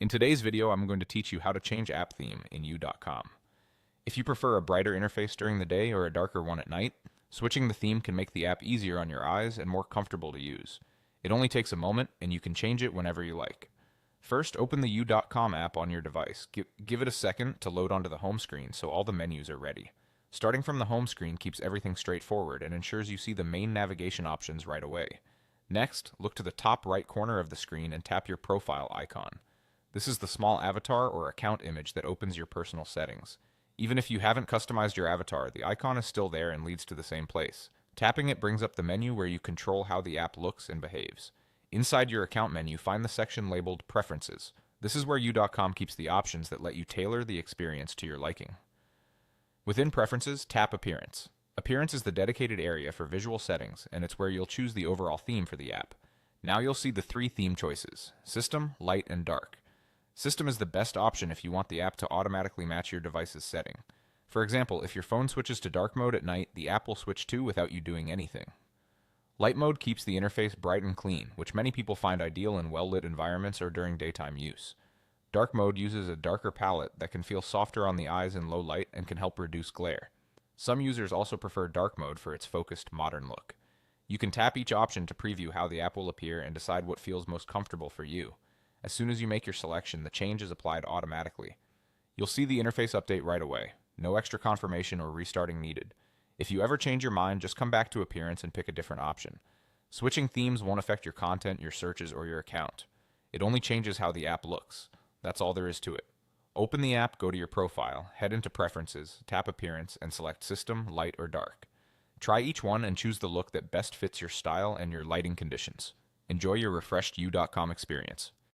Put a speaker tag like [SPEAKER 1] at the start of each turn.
[SPEAKER 1] In today's video, I'm going to teach you how to change app theme in U.com. If you prefer a brighter interface during the day or a darker one at night, switching the theme can make the app easier on your eyes and more comfortable to use. It only takes a moment, and you can change it whenever you like. First, open the U.com app on your device. Give it a second to load onto the home screen so all the menus are ready. Starting from the home screen keeps everything straightforward and ensures you see the main navigation options right away. Next, look to the top right corner of the screen and tap your profile icon. This is the small avatar or account image that opens your personal settings. Even if you haven't customized your avatar, the icon is still there and leads to the same place. Tapping it brings up the menu where you control how the app looks and behaves. Inside your account menu, find the section labeled Preferences. This is where U.com keeps the options that let you tailor the experience to your liking. Within Preferences, tap Appearance. Appearance is the dedicated area for visual settings, and it's where you'll choose the overall theme for the app. Now you'll see the three theme choices: System, Light, and Dark. System is the best option if you want the app to automatically match your device's setting. For example, if your phone switches to dark mode at night, the app will switch too without you doing anything. Light mode keeps the interface bright and clean, which many people find ideal in well-lit environments or during daytime use. Dark mode uses a darker palette that can feel softer on the eyes in low light and can help reduce glare. Some users also prefer dark mode for its focused, modern look. You can tap each option to preview how the app will appear and decide what feels most comfortable for you. As soon as you make your selection, the change is applied automatically. You'll see the interface update right away. No extra confirmation or restarting needed. If you ever change your mind, just come back to Appearance and pick a different option. Switching themes won't affect your content, your searches, or your account. It only changes how the app looks. That's all there is to it. Open the app, go to your profile, head into Preferences, tap Appearance, and select System, Light, or Dark. Try each one and choose the look that best fits your style and your lighting conditions. Enjoy your refreshed U.com experience.